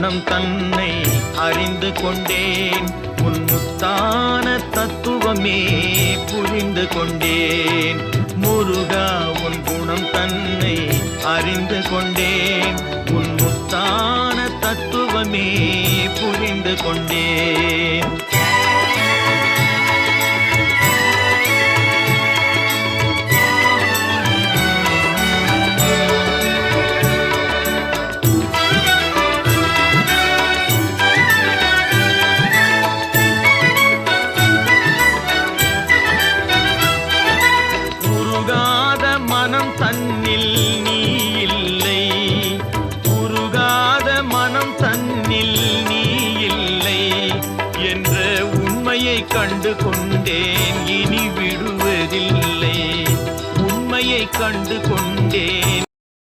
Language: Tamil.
குணம் தன்னை அறிந்து கொண்டேன். உன் முத்தான தத்துவமே புரிந்து கொண்டேன். முருகா உன் குணம் தன்னை அறிந்து கொண்டேன். உன் முத்தான தத்துவமே புரிந்து கொண்டேன். மனம் தன்னில் நீ இல்லை, உருகாத மனம் தன்னில் நீ இல்லை என்ற உண்மையை கண்டு கொண்டேன். இனி விடுவதில்லை, உண்மையை கண்டு கொண்டேன்.